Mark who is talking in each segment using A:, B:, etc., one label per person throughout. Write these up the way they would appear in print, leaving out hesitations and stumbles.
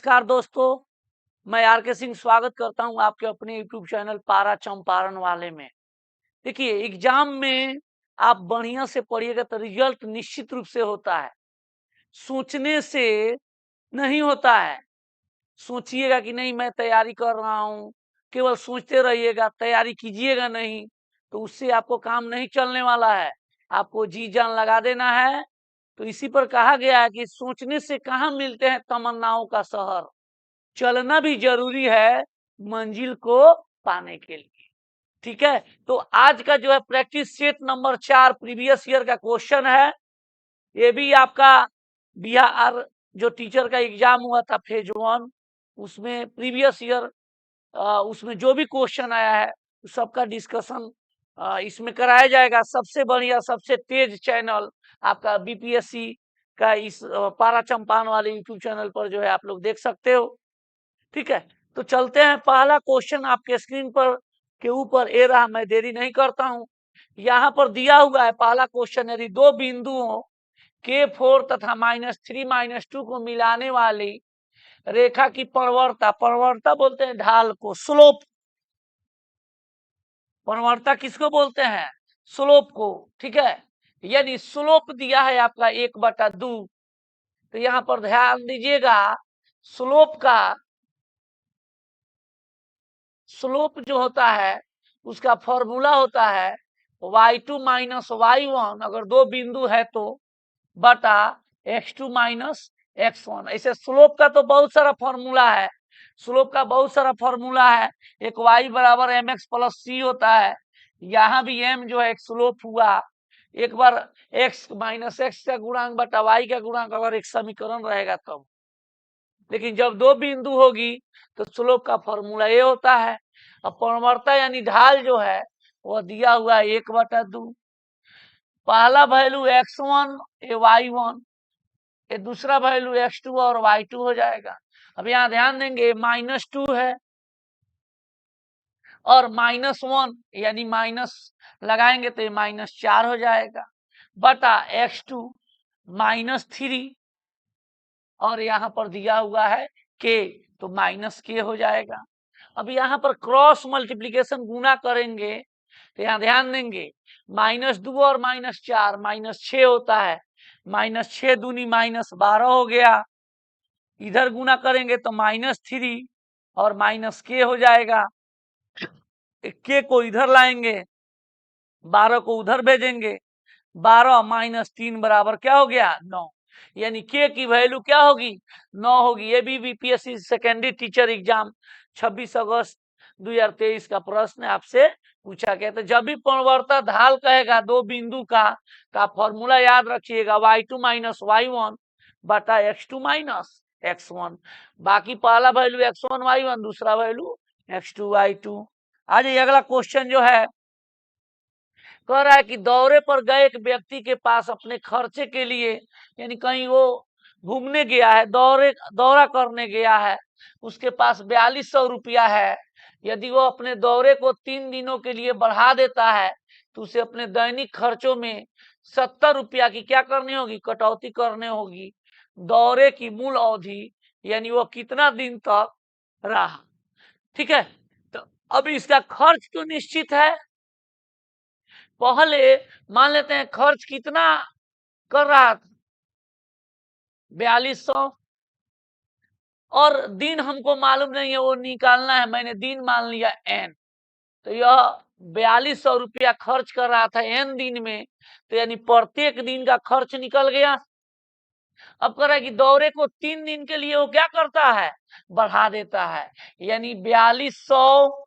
A: नमस्कार दोस्तों, मैं आर के सिंह स्वागत करता हूं आपके अपने यूट्यूब चैनल पारा चंपारण वाले में। देखिए, एग्जाम में आप बढ़िया से पढ़िएगा तो रिजल्ट निश्चित रूप से होता है, सोचने से नहीं होता है। सोचिएगा कि नहीं मैं तैयारी कर रहा हूं, केवल सोचते रहिएगा, तैयारी कीजिएगा नहीं तो उससे आपको काम नहीं चलने वाला है। आपको जी जान लगा देना है। तो इसी पर कहा गया है कि सोचने से कहाँ मिलते हैं तमन्नाओं का शहर, चलना भी जरूरी है मंजिल को पाने के लिए। ठीक है, तो आज का जो है practice set number 4 previous year का क्वेश्चन है। ये भी आपका बिहार जो टीचर का एग्जाम हुआ था फेज 1, उसमें प्रीवियस ईयर उसमें जो भी क्वेश्चन आया है सबका डिस्कशन इसमें कराया जाएगा। सबसे बढ़िया सबसे तेज चैनल आपका बीपीएससी का इस पारा चंपारण वाले यूट्यूब चैनल पर जो है आप लोग देख सकते हो। ठीक है, तो चलते हैं। पहला क्वेश्चन आपके स्क्रीन पर के ऊपर ए रहा, मैं देरी नहीं करता हूं। यहाँ पर दिया हुआ है पहला क्वेश्चन, यदि दो बिंदुओं K4 तथा -3 -2 को मिलाने वाली रेखा की परवर्ता, परवर्ता बोलते हैं ढाल को, स्लोप, परवर्ता किसको बोलते हैं? स्लोप को। ठीक है, यदि स्लोप दिया है आपका 1/2, तो यहाँ पर ध्यान दीजिएगा, स्लोप जो होता है उसका फॉर्मूला होता है y2 - y1, अगर दो बिंदु है तो, बटा x2 - x1। ऐसे स्लोप का तो बहुत सारा फॉर्मूला है, स्लोप का बहुत सारा फॉर्मूला है। एक y बराबर mx प्लस c होता है, यहाँ भी m जो है एक स्लोप हुआ। एक बार x - x का गुणांक बटा y का गुणांक अगर एक समीकरण रहेगा तब, लेकिन जब दो बिंदु होगी तो स्लोप का फॉर्मूला ये होता है। अब परवर्ता यानी ढाल जो है वो दिया हुआ है 1/2। पहला वैल्यू x1 ये y1, ये दूसरा वैल्यू x2 और y2 हो जाएगा। अब यहाँ ध्यान देंगे -2 है और -1 यानी माइनस लगाएंगे तो ये -4 हो जाएगा, बटा x2 -3 और यहाँ पर दिया हुआ है k, तो -k हो जाएगा। अब यहाँ पर क्रॉस मल्टीप्लीकेशन गुना करेंगे तो यहाँ ध्यान देंगे -2 और -4 -6 होता है, -6 दूनी -12 हो गया। इधर गुना करेंगे तो -3 और -k हो जाएगा। k को इधर लाएंगे, 12 को उधर भेजेंगे, 12 - 3 बराबर क्या हो गया? 9। यानी k की वैल्यू क्या होगी? 9 होगी। ये भी बीपीएससी सेकेंडरी टीचर एग्जाम 26 अगस्त 2023 का प्रश्न आपसे पूछा गया। तो जब भी परवर्ता ढाल कहेगा दो बिंदु का फॉर्मूला याद रखिएगा, y2 - y1 बटा x2 - x1। बाकी पहला वैल्यू x1 y1, दूसरा वैल्यू x2 y2। आज ये अगला क्वेश्चन जो है कह रहा है कि दौरे पर गए एक व्यक्ति के पास अपने खर्चे के लिए, यानी कहीं वो घूमने गया है, दौरा करने गया है, उसके पास 4200 रुपया है। यदि वो अपने दौरे को 3 दिनों के लिए बढ़ा देता है तो उसे अपने दैनिक खर्चों में 70 रुपया की क्या करनी होगी? कटौती करनी होगी। दौरे की मूल अवधि यानी वो कितना दिन तक रहा। ठीक है, तो अब इसका खर्च तो निश्चित है। पहले मान लेते हैं खर्च कितना कर रहा था, 4200, और दिन हमको मालूम नहीं है, वो निकालना है। मैंने दिन मान लिया n, तो यह 4200 रुपया खर्च कर रहा था n दिन में, तो यानी प्रत्येक दिन का खर्च निकल गया। अब कह रहा है कि दौरे को 3 दिन के लिए वो क्या करता है? बढ़ा देता है, यानी 4200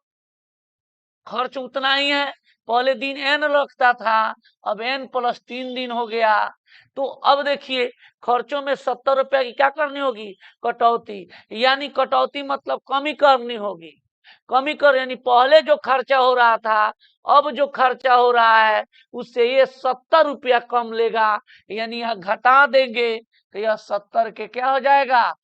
A: खर्च उतना ही है। पहले दिन n रखता था, अब n + 3 दिन हो गया। तो अब देखिए खर्चों में 70 रुपया की क्या करनी होगी? कटौती। यानी कटौती मतलब कमी करनी होगी। कमी कर यानी पहले जो खर्चा हो रहा था, अब जो खर्चा हो रहा है उससे ये 70 रुपया कम लेगा, यानी यह घटा देंगे तो यह 70 के क्या हो जाएगा?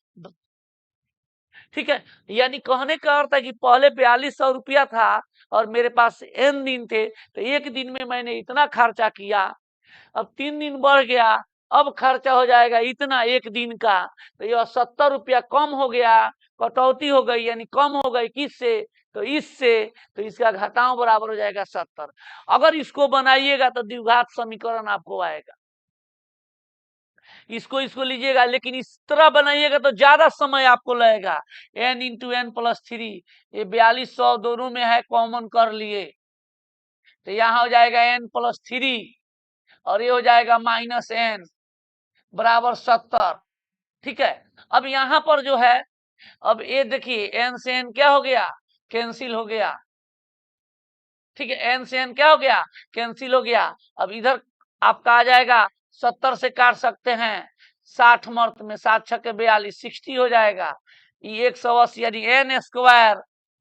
A: ठीक है, यानी कहने का अर्थ है कि पहले 4200 रुपया था और मेरे पास n दिन थे, तो एक दिन में मैंने इतना खर्चा किया। अब 3 दिन बढ़ गया अब खर्चा हो जाएगा इतना एक दिन का, तो यह 70 रुपया कम हो गया, कटौती हो गई, यानी कम हो गई किससे, तो इससे, तो इसका घटाव बराबर हो जाएगा 70। अगर इसको बनाइएगा तो द्विघात समीकरण आपको आएगा, इसको लीजिएगा, लेकिन इस तरह बनाइएगा तो ज्यादा समय आपको लगेगा। n इंटू एन प्लस 3, ये 4200 दोनों में है, कॉमन कर लिए, तो यहाँ हो जाएगा n प्लस 3 और ये हो जाएगा माइनस n बराबर 70। ठीक है, अब यहाँ पर जो है, अब ये देखिए n से n क्या हो गया, कैंसिल हो गया। ठीक है, n से n क्या हो गया, कैंसिल हो गया। अब इधर आपका आ जाएगा 70 से काट सकते हैं, 60 मर्त में 7 छक्के 42, 60 हो जाएगा। ये 180 यानी n स्क्वायर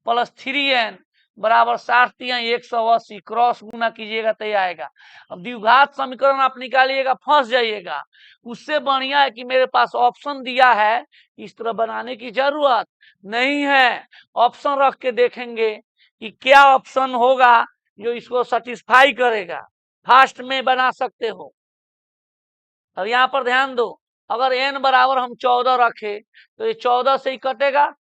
A: प्लस 3n बराबर 60 या 180, क्रॉस गुना कीजिएगा तो ये आएगा। अब द्विघात समीकरण आप निकालिएगा, फंस जाइएगा। उससे बढ़िया है कि मेरे पास ऑप्शन दिया है, इस तरह बनाने की जरूरत नहीं है। ऑप्शन रख के देखेंगे कि क्या ऑप्शन होगा जो इसको सेटिस्फाई करेगा, फास्ट में बना सकते हो। अब यहाँ पर ध्यान दो, अगर n बराबर हम 14 रखे तो ये 14 से ही कटेगा,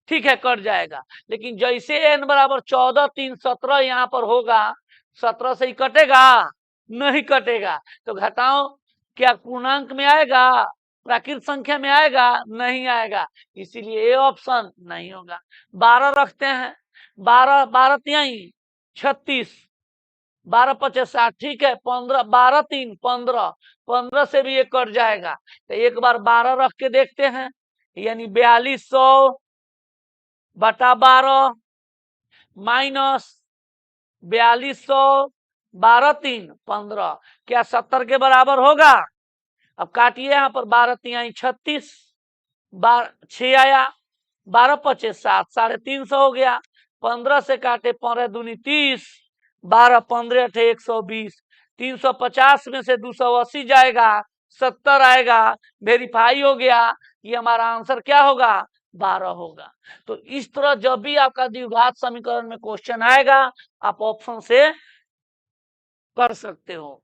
A: ठीक है कट जाएगा। लेकिन जैसे n बराबर 14 3 17 यहाँ पर होगा, 17 से ही कटेगा, नहीं कटेगा। तो घटाओ क्या पूर्णांक में आएगा, प्राकृत संख्या में आएगा, नहीं आएगा, इसीलिए ये ऑप्शन नहीं होगा। 12 रखते हैं, 12 12 तिहाई 36, 12 पचास 60, ठीक है 15, 12 3 15, 15 से भी ये कट जाएगा। तो एक बार 12 रख के देखते हैं, यानी 4200 बटा 12 माइनस 4200, 12 3 15, क्या 70 के बराबर होगा। अब काटिए यहाँ पर, 12 तिहाई 36, 6 आया, 12 पच्चीस 7, 350 हो गया। 15 से काटे 15 दूनी 30, 12 15 अठे 120, 350 में से 280 जाएगा, 70 आएगा, वेरीफाई हो गया। ये हमारा आंसर क्या होगा, 12 होगा। तो इस तरह जब भी आपका द्विघात समीकरण में क्वेश्चन आएगा, आप ऑप्शन से कर सकते हो।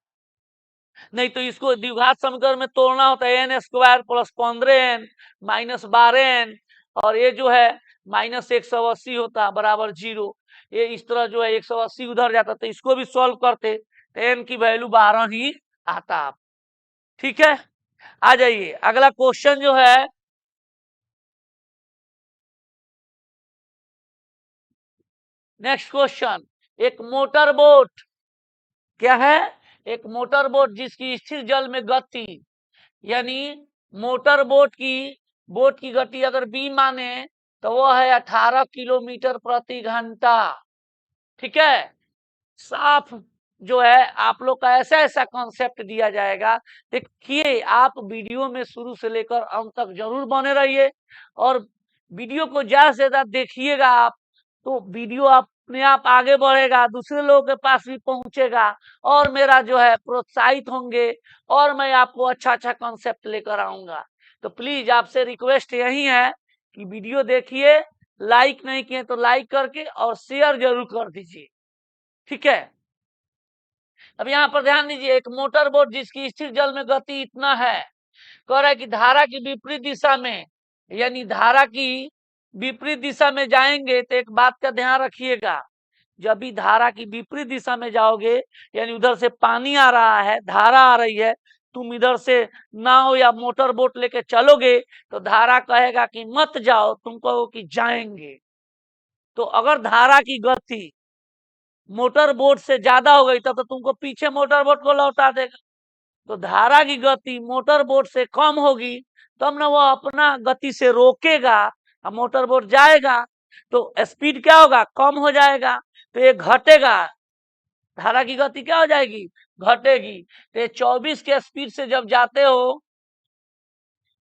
A: नहीं तो इसको द्विघात समीकरण में तोड़ना होता है, N square plus 15n minus 12n, और ये जो है माइनस 180 होता बराबर 0। ये इस तरह जो है 180 उधर जाता, तो इसको भी सॉल्व करते तो n की वैल्यू 12 ही आता आप। ठीक है, आ जाइए अगला क्वेश्चन जो है, नेक्स्ट क्वेश्चन, एक मोटर बोट, क्या है, एक मोटर बोट जिसकी स्थिर जल में गति, यानी मोटर बोट की गति अगर b माने तो वो है 18 किलोमीटर प्रति घंटा। ठीक है, साफ जो है आप लोग का ऐसा ऐसा कॉन्सेप्ट दिया जाएगा। देखिए आप वीडियो में शुरू से लेकर अंत तक जरूर बने रहिए, और वीडियो को ज्यादा से ज्यादा देखिएगा आप, तो वीडियो अपने आप आगे बढ़ेगा, दूसरे लोगों के पास भी पहुंचेगा, और मेरा जो है प्रोत्साहित होंगे, और मैं आपको अच्छा अच्छा कॉन्सेप्ट लेकर आऊंगा। तो प्लीज आपसे रिक्वेस्ट यही है कि वीडियो देखिए, लाइक नहीं किए तो लाइक करके और शेयर जरूर कर दीजिए। ठीक है, अब यहाँ पर ध्यान दीजिए, एक मोटर बोट जिसकी स्थिर जल में गति इतना है, कह रहा है कि धारा की विपरीत दिशा में, यानी धारा की विपरीत दिशा में जाएंगे तो एक बात का ध्यान रखिएगा, जब भी धारा की विपरीत दिशा में जाओगे, यानी उधर से पानी आ रहा है, धारा आ रही है, तुम इधर से नाव या मोटर बोट लेके चलोगे तो धारा कहेगा कि मत जाओ, तुम कहो कि जाएंगे। तो अगर धारा की गति मोटर बोट से ज्यादा हो गई तब तो तुमको पीछे मोटर बोट को लौटा देगा। तो धारा की गति मोटर बोट से कम होगी तब ना वो अपना गति से रोकेगा और मोटर बोट जाएगा, तो स्पीड क्या होगा, कम हो जाएगा, तो ये घटेगा, धारा की गति क्या हो जाएगी, घटेगी। तो ये 24 के स्पीड से जब जाते हो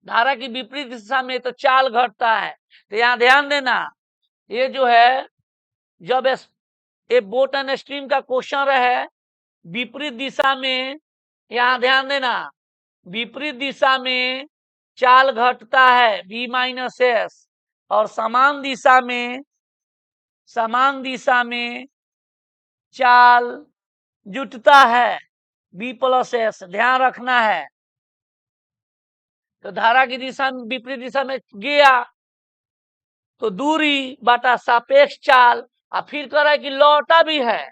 A: धारा की विपरीत दिशा में तो चाल घटता है। तो यहाँ ध्यान देना, ये जो है जब ये बोट एंड स्ट्रीम का क्वेश्चन रहे विपरीत दिशा में, यहाँ ध्यान देना विपरीत दिशा में चाल घटता है v माइनस एस, और समान दिशा में चाल जुटता है v प्लस एस, ध्यान रखना है। तो धारा की दिशा में विपरीत दिशा में गया तो दूरी बटा सापेक्ष चाल, और फिर कह रहा है कि लौटा भी है,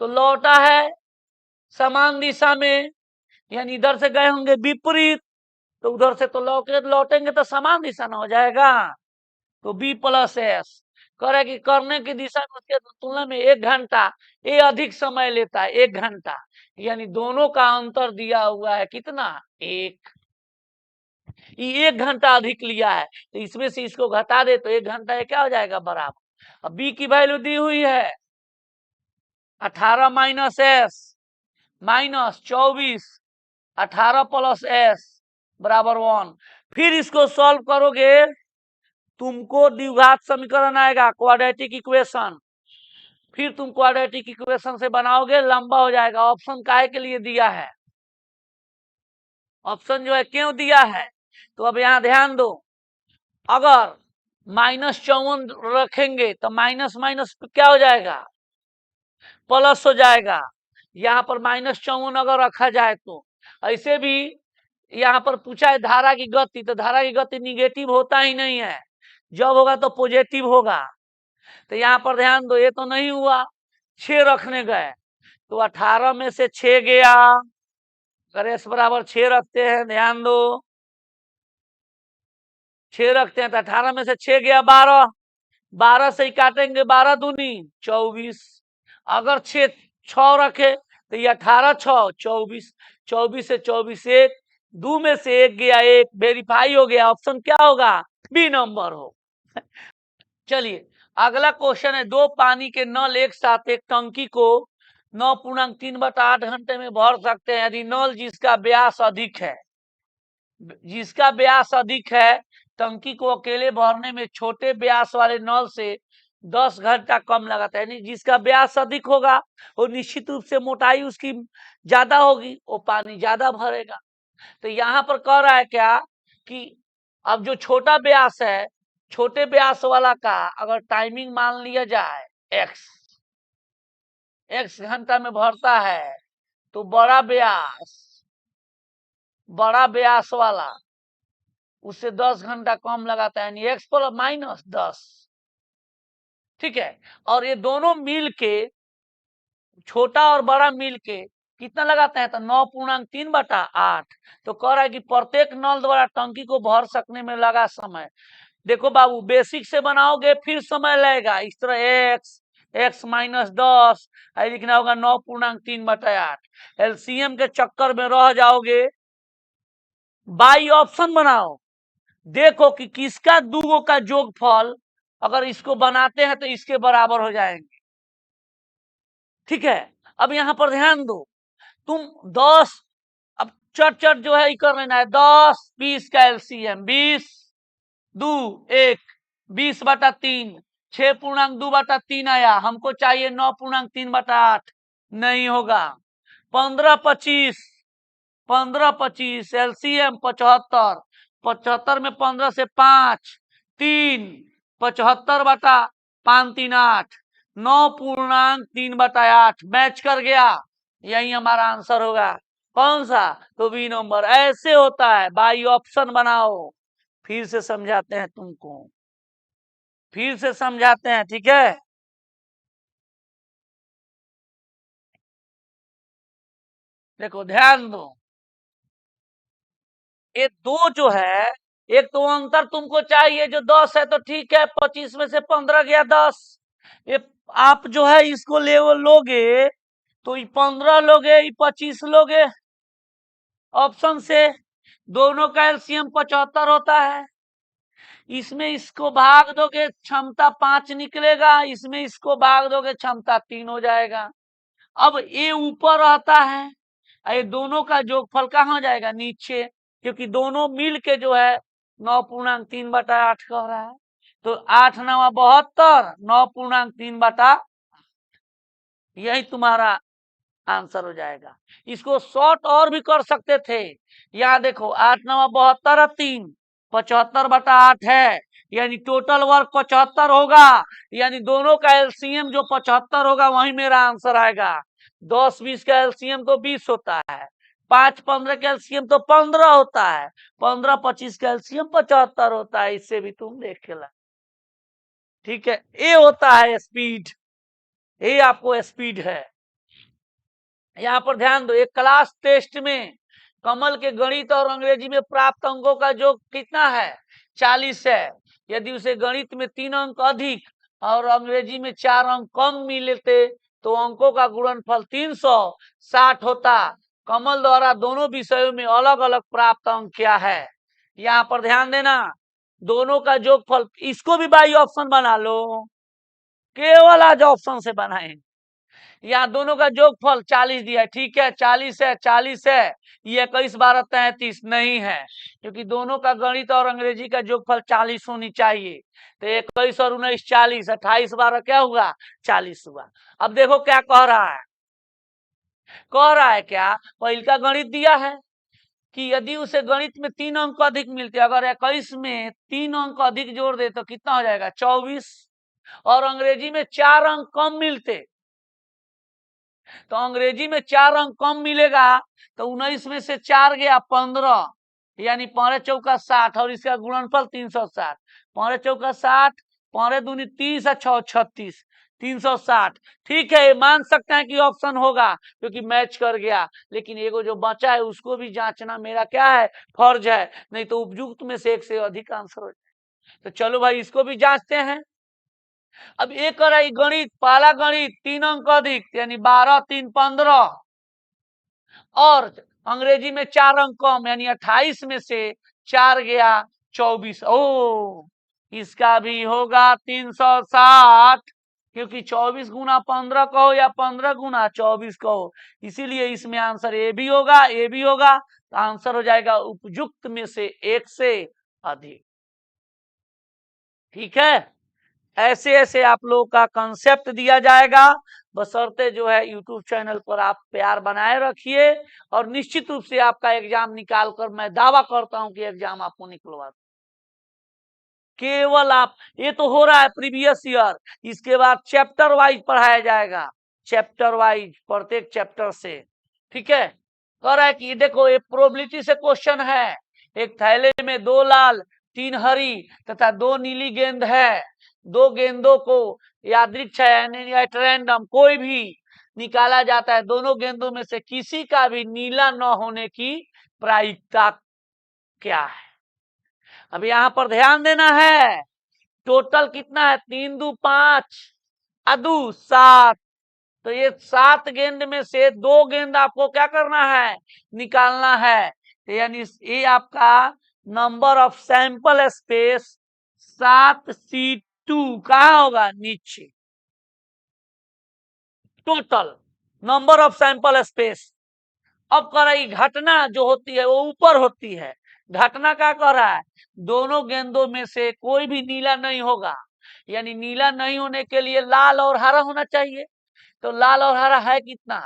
A: तो लौटा है समान दिशा में, यानी इधर से गए होंगे विपरीत, तो उधर से तो लौटेंगे तो समान दिशा ना हो जाएगा, तो बी प्लस एस। कह रहा है कि करने की दिशा में उसके तुलना में 1 घंटा ये अधिक समय लेता है, 1 घंटा, यानी दोनों का अंतर दिया हुआ है कितना, 1। ये 1 घंटा अधिक लिया है, तो इसमें से इसको घटा दे तो 1 घंटा ये क्या हो जाएगा, बराबर। अब बी की वैल्यू दी हुई है 18 minus S minus 24, 18 plus S बराबर 1। फिर इसको सॉल्व करोगे तुमको द्विघात समीकरण आएगा, क्वाड्रेटिक इक्वेशन। फिर तुम क्वाड्रेटिक इक्वेशन से बनाओगे, लंबा हो जाएगा। ऑप्शन काहे के लिए दिया है, ऑप्शन जो है क्यों दिया है, तो अब यहां ध्यान दो, अगर -54 रखेंगे तो माइनस माइनस क्या हो जाएगा, प्लस हो जाएगा। यहाँ पर -54 अगर रखा जाए तो, ऐसे भी यहाँ पर पूछा है धारा की गति, तो धारा की गति निगेटिव होता ही नहीं है, जब होगा तो पॉजिटिव होगा। तो यहाँ पर ध्यान दो, ये तो नहीं हुआ, 6 रखने गए तो 18 में से 6 गया, अगर एस बराबर 6 रखते हैं, ध्यान दो 6 रखते हैं तो 18 में से 6 गया 12, 12 से ही काटेंगे, 12 दूनी 24। अगर 6 रखे तो ये 18 6 24, 24 से 24 1, 2 में से 1 गया, 1 वेरीफाई हो गया। ऑप्शन क्या होगा, बी नंबर हो। चलिए अगला क्वेश्चन है, 2 पानी के नल एक साथ एक टंकी को 9.3/8 घंटे में भर सकते हैं यदि नल जिसका व्यास अधिक है, जिसका व्यास अधिक है टंकी को अकेले भरने में छोटे व्यास वाले नल से 10 घंटा कम लगाता है। यानी जिसका व्यास अधिक होगा वो निश्चित रूप से मोटाई उसकी ज्यादा होगी, वो पानी ज्यादा भरेगा। तो यहाँ पर कह रहा है क्या कि अब जो छोटा व्यास है, छोटे व्यास वाला का अगर टाइमिंग मान लिया जाए x घंटा में भरता है, तो बड़ा व्यास वाला उससे 10 घंटा कम लगाता है, यानी x पर -10। ठीक है, और ये दोनों मिल के, छोटा और बड़ा मिल के कितना लगाते हैं, तो 9.3/8। तो कह रहा है कि प्रत्येक नल द्वारा टंकी को भर सकने में लगा समय, देखो बाबू बेसिक से बनाओगे फिर समय लगेगा, इस तरह x -10 लिखना होगा 9.3/8। एलसीएम के चक्कर में रह जाओगे, बाई ऑप्शन बनाओ, देखो कि किसका दूगो का जोगफल अगर इसको बनाते हैं तो इसके बराबर हो जाएंगे। ठीक है, अब यहां पर ध्यान दो, तुम 10, अब चट जो है कर लेना है, 10 20 का एलसीएम 20 2 1 20/3, 6.2/3 आया, हमको चाहिए 9.3/8, नहीं होगा। 15 25 15 25 एलसीएम 75, 75 में 15 से 5 3, 75/5 3 8, 9.3/8 मैच कर गया, यही हमारा आंसर होगा। कौन सा, तो बी नंबर। ऐसे होता है, बाई ऑप्शन बनाओ। फिर से समझाते हैं तुमको, फिर से समझाते हैं, ठीक है। देखो ध्यान दो, ये दो जो है, एक तो अंतर तुमको चाहिए जो 10 है, तो ठीक है, 25 में से 15 गया 10, ये आप जो है इसको लोगे तो 15 लोगे, 25 लोगे, ऑप्शन से दोनों का एलसीएम 75 होता है। इसमें इसको भाग दोगे क्षमता 5 निकलेगा, इसमें इसको भाग दोगे क्षमता 3 हो जाएगा। अब ये ऊपर रहता है, ये दोनों का जोगफल कहाँ हो जाएगा, नीचे, क्योंकि दोनों मिल के जो है 9.3/8 कह रहा है। तो 8 9 72, 9.3/8, यही तुम्हारा आंसर हो जाएगा। इसको शॉर्ट और भी कर सकते थे, यहाँ देखो 8 9 72 3, 75/8 है, यानी टोटल वर्क 75 होगा, यानी दोनों का एलसीएम जो 75 होगा वही मेरा आंसर आएगा। 10 20 का एलसीएम तो 20 होता है, 5 15 कैल्शियम तो 15 होता है, 15 25 कैल्शियम 75 होता है। इससे भी तुम देख के ला। ठीक है, ये होता है स्पीड, ये आपको स्पीड है। यहाँ पर ध्यान दो, एक क्लास टेस्ट में कमल के गणित और अंग्रेजी में प्राप्त अंकों का जो कितना है 40 है। यदि उसे गणित में 3 अंक अधिक और अंग्रेजी में 4 अंक कम मिलते तो अंकों का गुणनफल 360 होता। कमल द्वारा दोनों विषयों में अलग अलग प्राप्त अंक क्या है। यहाँ पर ध्यान देना, दोनों का जोगफल, इसको भी बाई ऑप्शन बना लो, केवल आज ऑप्शन से बनाएंगे। यहाँ दोनों का जोगफल 40 दिया है, ठीक है 40 है 40 है, ये 21 12 33 नहीं है, क्योंकि दोनों का गणित और अंग्रेजी का जोगफल 40 होनी चाहिए। तो 21 और 19 40, 28 12 क्या हुआ 40 हुआ। अब देखो क्या कह रहा है, कह रहा है क्या, पहले का गणित दिया है कि यदि उसे गणित में 3 अंक अधिक मिलते, अगर 21 में 3 अंक अधिक जोड़ दे तो कितना हो जाएगा 24, और अंग्रेजी में 4 अंक कम मिलते तो अंग्रेजी में 4 अंक कम मिलेगा तो 19 में से 4 गया 15, यानी 5 चौका 60 और इसका गुणनफल 360। 5 चौका 60, 5 दूनी 30 और 6 36, 360। ठीक है, मान सकते हैं कि ऑप्शन होगा क्योंकि मैच कर गया, लेकिन एगो जो बचा है उसको भी जांचना मेरा क्या है फर्ज है, नहीं तो उपयुक्त में से एक से अधिक आंसर हो जाए। तो चलो भाई इसको भी जांचते हैं। अब एक रही गणित, पहला गणित 3 अंक अधिक यानी 12 3 15, और अंग्रेजी में 4 अंक कम यानी 28 में से 4 गया 24। ओ इसका भी होगा 360, क्योंकि 24 गुना 15 कहो या 15 गुना 24 कहो, इसीलिए इसमें आंसर ए भी होगा, ए भी होगा। तो आंसर हो जाएगा उपयुक्त में से एक से अधिक। ठीक है, ऐसे ऐसे आप लोगों का कंसेप्ट दिया जाएगा, बशर्ते जो है यूट्यूब चैनल पर आप प्यार बनाए रखिए, और निश्चित रूप से आपका एग्जाम निकाल कर मैं दावा करता हूं कि एग्जाम आपको निकलवा, केवल आप, ये तो हो रहा है प्रीवियस ईयर, इसके बाद चैप्टर वाइज पढ़ाया जाएगा, चैप्टर वाइज प्रत्येक चैप्टर से। ठीक है, कह रहा है कि देखो ये प्रोबेबिलिटी से क्वेश्चन है, एक थैले में 2 लाल 3 हरी तथा 2 नीली गेंद है, 2 गेंदों को यादृच्छिक यानी रैंडम कोई भी निकाला जाता है, दोनों गेंदों में से किसी का भी नीला न होने की प्रायिकता क्या है। अब यहां पर ध्यान देना है, टोटल कितना है 3 2 5 अदू 7, तो ये 7 गेंद में से 2 गेंद आपको क्या करना है निकालना है, तो यानी ये आपका number of sample space 7C2 कहाँ होगा नीचे, total number of sample space. अब कह रही घटना जो होती है वो ऊपर होती है, घटना क्या कर रहा है, दोनों गेंदों में से कोई भी नीला नहीं होगा, यानी नीला नहीं होने के लिए लाल और हरा होना चाहिए। तो लाल और हरा है कितना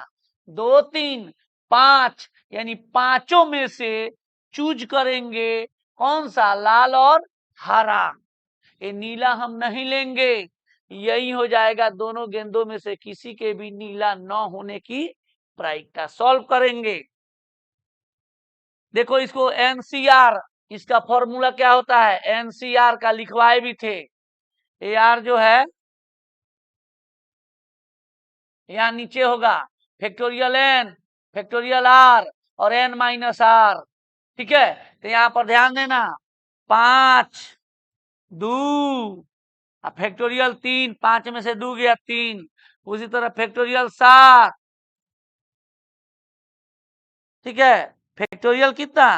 A: 2 3 5, यानी पांचों में से चूज करेंगे कौन सा, लाल और हरा, ये नीला हम नहीं लेंगे, यही हो जाएगा दोनों गेंदों में से किसी के भी नीला न होने की प्रायिकता। सॉल्व करेंगे, देखो इसको एनसीआर, इसका फॉर्मूला क्या होता है, एनसीआर का लिखवाए भी थे, एआर जो है यहाँ नीचे होगा फैक्टोरियल एन फैक्टोरियल आर और एन माइनस आर। ठीक है, तो यहाँ पर ध्यान देना 5 2 फैक्टोरियल 3, 5 में से 2 गया 3, उसी तरह फैक्टोरियल 7, ठीक है फैक्टोरियल कितना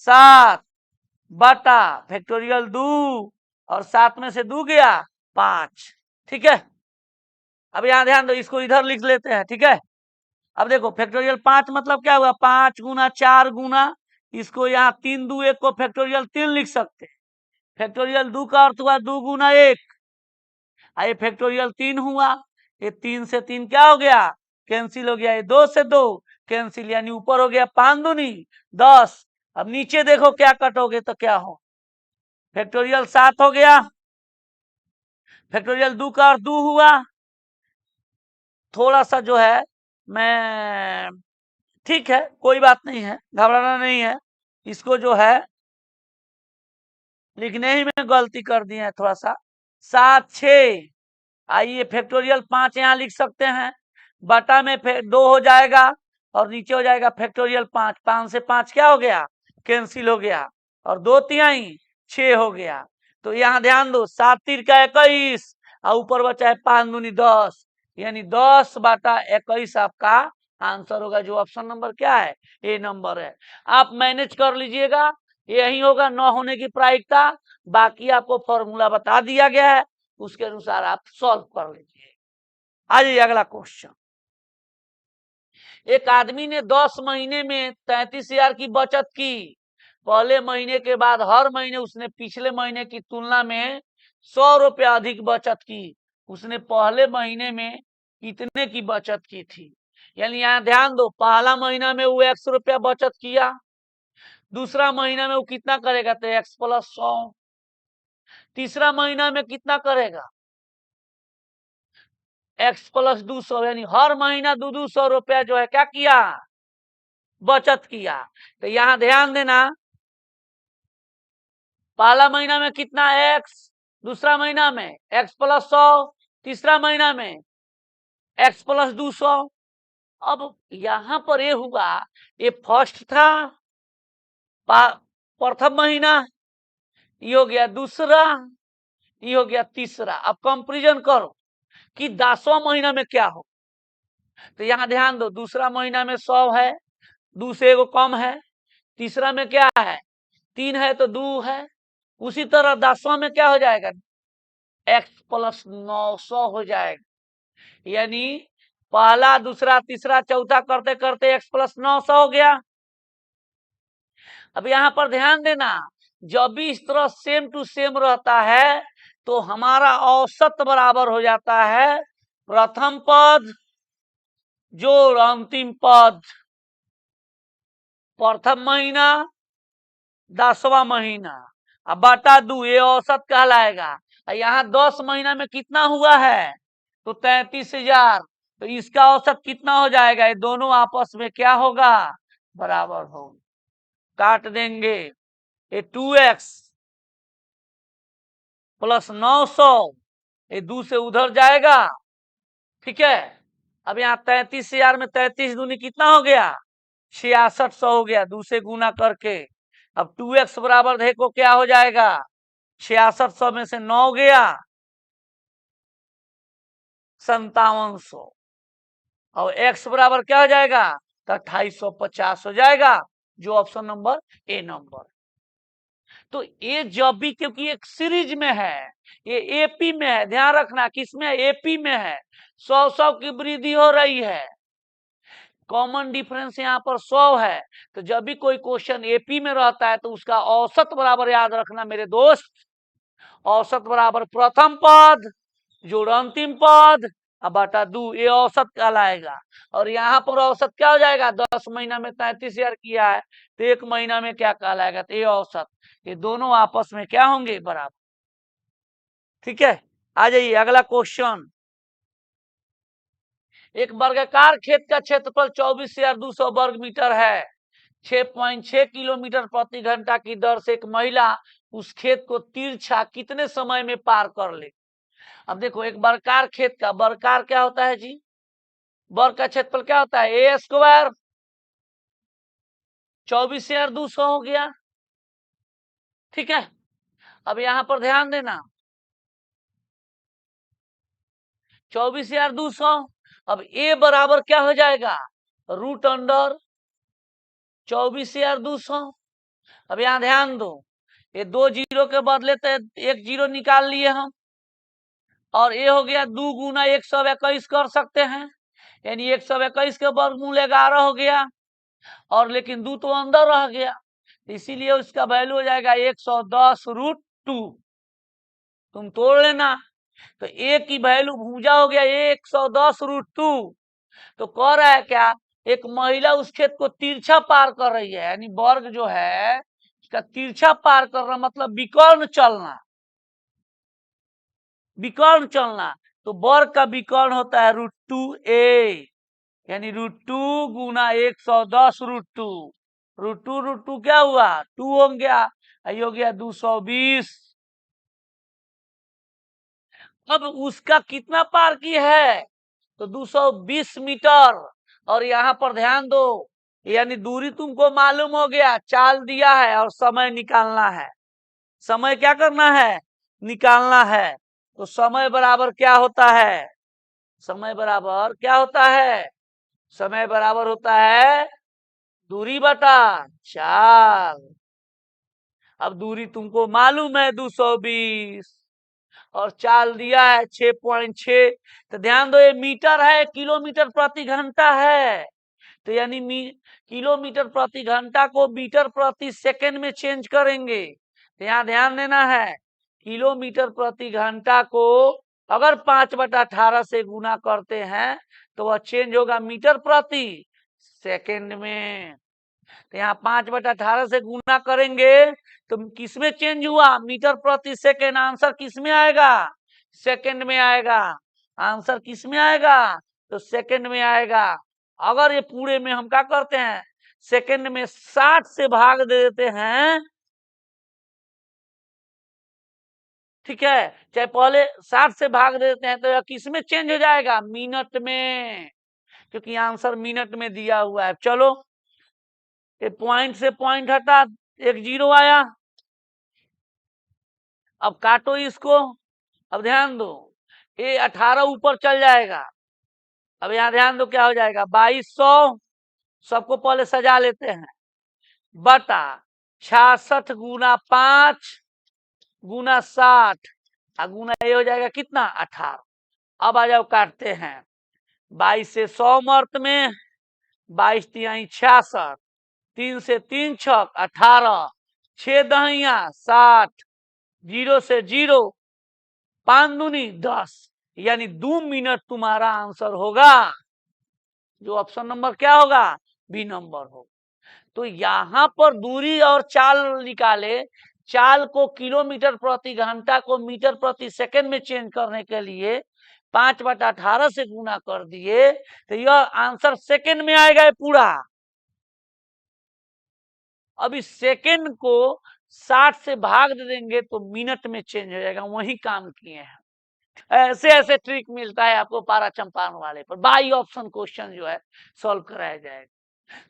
A: 7 बटा फैक्टोरियल 2, और 7 में से 2 गया 5। ठीक है, अब यहां ध्यान दो, इसको इधर लिख लेते हैं। ठीक है, अब देखो फैक्टोरियल 5 मतलब क्या हुआ 5 गुना 4 गुना, इसको यहाँ 3 2 1 को फैक्टोरियल 3 लिख सकते हैं, फैक्टोरियल 2 का अर्थ हुआ 2 गुना 1, ये फैक्टोरियल 3 हुआ, ये 3 से 3 क्या हो गया कैंसिल हो गया, ये 2 से 2 कैंसिल, यानी ऊपर हो गया 5 दूनी 10। अब नीचे देखो क्या कटोगे तो क्या हो, फैक्टोरियल 7 हो गया, फैक्टोरियल 2 का अर्थ 2 हुआ, थोड़ा सा जो है मैं ठीक है, कोई बात नहीं है, घबराना नहीं है। इसको जो है लिखने ही में गलती कर दी है थोड़ा सा। 7 6, आइए फैक्टोरियल 5 यहाँ लिख सकते हैं, बटा में 2 हो जाएगा और नीचे हो जाएगा फैक्टोरियल 5। 5 से 5 क्या हो गया, कैंसिल हो गया, और 2 तिहाई 6 हो गया। तो यहाँ ध्यान दो, 7 3 का 21 और ऊपर बचा है 5 दूनी 10, यानी 10 बटा 21 आपका आंसर होगा, जो ऑप्शन नंबर क्या है, ए नंबर है। आप मैनेज कर लीजिएगा, यही होगा 9 होने की प्रायिकता। बाकी आपको फॉर्मूला बता दिया गया है, उसके अनुसार आप सॉल्व कर लीजिए। आ जाइए अगला क्वेश्चन। एक आदमी ने 10 महीने में 33,000 की बचत की। पहले महीने के बाद हर महीने उसने पिछले महीने की तुलना में 100 रुपया अधिक बचत की। उसने पहले महीने में कितने की बचत की थी? यानी यहाँ ध्यान दो, पहला महीना में वो 100 रुपया बचत किया, दूसरा महीना में वो कितना करेगा, तो x प्लस 100, तीसरा महीना में कितना करेगा, x प्लस 200, यानी हर महीना 200 रुपया जो है क्या किया, बचत किया। तो यहां ध्यान देना, पहला महीना में कितना x, दूसरा महीना में x प्लस 100, तीसरा महीना में x प्लस 200। अब यहां पर ये हुआ, ये फर्स्ट था प्रथम महीना, ये हो गया दूसरा, ये हो गया तीसरा। अब कंपैरिजन करो कि 10वां महीना में क्या हो। तो यहां ध्यान दो, दूसरा महीना में 100 है, 2 से एगो कम है, तीसरा में क्या है 3 है तो 2 है। उसी तरह 10वां में क्या हो जाएगा, x प्लस 900 हो जाएगा। यानी पहला दूसरा तीसरा चौथा करते करते x प्लस 900 हो गया। अब यहां पर ध्यान देना, जब भी इस तरह सेम टू सेम रहता है तो हमारा औसत बराबर हो जाता है प्रथम पद जोड़ अंतिम पद, प्रथम महीना 10वां महीना, अब बटा 2, ये औसत कहलाएगा। यहाँ 10 महीना में कितना हुआ है, तो 33,000, तो इसका औसत कितना हो जाएगा, ये दोनों आपस में क्या होगा, बराबर होगा। काट देंगे, ये 2x प्लस 900, ये 2 से उधर जाएगा, ठीक है। अब यहाँ 33,000 में 33 दूनी कितना हो गया, 6600 हो गया, 2 से गुना करके। अब 2x बराबर देखो क्या हो जाएगा, 6600 में से 9 गया 5700, और x बराबर क्या हो जाएगा, तो 2850 हो जाएगा, जो ऑप्शन नंबर ए नंबर। तो ये जब भी, क्योंकि एक सीरीज में है, ये एपी में है, ध्यान रखना किसमें, एपी में है, 100 की वृद्धि हो रही है, कॉमन डिफरेंस यहाँ पर 100 है। तो जब भी कोई क्वेश्चन एपी में रहता है तो उसका औसत बराबर याद रखना मेरे दोस्त, औसत बराबर प्रथम पद जोड़ अंतिम पद अब बटा 2, ये औसत कहलाएगा। और यहाँ पर औसत क्या हो जाएगा, 10 महीना में 33,000 किया है तो 1 महीना में क्या कहलाएगा, तो ये औसत, ये दोनों आपस में क्या होंगे, बराबर। ठीक है, आ जाइए अगला क्वेश्चन। एक वर्गाकार खेत का क्षेत्रफल 24,200 वर्ग मीटर है। 6.6 किलोमीटर प्रति घंटा की दर से एक महिला उस खेत को तिरछा कितने समय में पार कर ले। अब देखो, एक वर्गाकार खेत का वर्गाकार क्या होता है जी, वर्ग का क्षेत्रफल क्या होता है, ए स्क्वायर, 24,200 हो गया, ठीक है। अब यहां पर ध्यान देना, 24,200, अब ए बराबर क्या हो जाएगा, रूट अंडर 24,200। अब यहां ध्यान दो, ये 2 जीरो के बदले तो 1 जीरो निकाल लिए हम, और ये हो गया 2 गुना 121 कर सकते हैं, यानी 121 के वर्गमूल 11 हो गया, और लेकिन 2 तो अंदर रह गया, इसीलिए उसका वैल्यू हो जाएगा 110√2। तुम तोड़ लेना, तो ए की वैल्यू भूजा हो गया 110√2। तो कह रहा है क्या, एक महिला उस खेत को तिरछा पार कर रही है, यानी वर्ग जो है इसका तिरछा पार करना मतलब विकर्ण चलना, विकर्ण चलना। तो वर्ग का विकर्ण होता है √2a, यानी √2 गुना 110 √2 क्या हुआ 2 हो गया, ये हो गया 220। अब उसका कितना पार की है तो 220 मीटर। और यहां पर ध्यान दो, यानी दूरी तुमको मालूम हो गया, चाल दिया है और समय निकालना है। समय क्या करना है निकालना है। तो समय बराबर क्या होता है, समय बराबर क्या होता है, समय बराबर होता है दूरी बटा चाल। अब दूरी तुमको मालूम है 220 और चाल दिया है 6.6। तो ध्यान दो ये मीटर है किलोमीटर प्रति घंटा है, तो यानी किलोमीटर प्रति घंटा को मीटर प्रति सेकंड में चेंज करेंगे। तो यहाँ ध्यान देना है, किलोमीटर प्रति घंटा को अगर 5/18 से गुना करते हैं तो वह चेंज होगा मीटर प्रति सेकंड में। तो यहाँ 5/18 से गुना करेंगे तो किसमें चेंज हुआ मीटर प्रति सेकंड। आंसर किसमें आएगा सेकंड में आएगा, आंसर किसमें आएगा तो सेकंड में आएगा। अगर ये पूरे में हम क्या करते हैं सेकंड में 60 से भाग दे देते हैं, ठीक है, चाहे पहले 60 से भाग दे देते हैं तो यह किसमें चेंज हो जाएगा मिनट में, क्योंकि आंसर मिनट में दिया हुआ है। चलो ये पॉइंट से पॉइंट हटा, एक जीरो आया। अब काटो इसको, अब ध्यान दो ये 18 ऊपर चल जाएगा। अब यहाँ ध्यान दो क्या हो जाएगा 2200, सबको पहले सजा लेते हैं, बटा 66 गुना 5 गुना 60 गुना ये हो जाएगा कितना 18। अब आ जाओ काटते हैं, 22 से 100 मर्त में, 22 तिहाई 66, 3 से 3 छक 18, 6 दहिया 60, 0 से 0, 5 दूनी 10, यानी 2 मिनट तुम्हारा आंसर होगा, जो ऑप्शन नंबर क्या होगा बी नंबर होगा। तो यहां पर दूरी और चाल निकाले, चाल को किलोमीटर प्रति घंटा को मीटर प्रति सेकंड में चेंज करने के लिए 5/18 से गुना कर दिए, तो यह आंसर सेकंड में आएगा ये पूरा। अब इस सेकंड को 60 से भाग दे देंगे तो मिनट में चेंज हो जाएगा, वही काम किए हैं। ऐसे ऐसे ट्रिक मिलता है आपको पारा चंपारण वाले पर, बाई ऑप्शन क्वेश्चन जो है सॉल्व कराया जाएगा।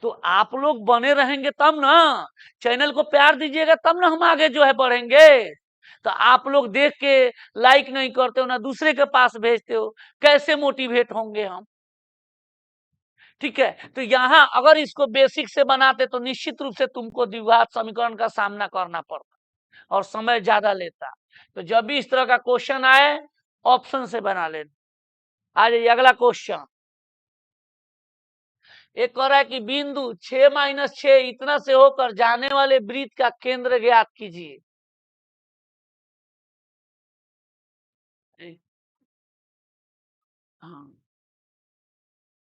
A: तो आप लोग बने रहेंगे तब ना, चैनल को प्यार दीजिएगा तब ना हम आगे जो है बढ़ेंगे। तो आप लोग देख के लाइक नहीं करते हो ना दूसरे के पास भेजते हो, कैसे मोटिवेट होंगे हम। ठीक है, तो यहाँ अगर इसको बेसिक से बनाते तो निश्चित रूप से तुमको द्विघात समीकरण का सामना करना पड़ता और समय ज्यादा लेता। तो जब भी इस तरह का क्वेश्चन आए ऑप्शन से बना लेना। आ जाइए अगला क्वेश्चन। एक कह रहा है कि बिंदु 6-6 इतना से होकर जाने वाले वृत्त का केंद्र ज्ञात कीजिए। हाँ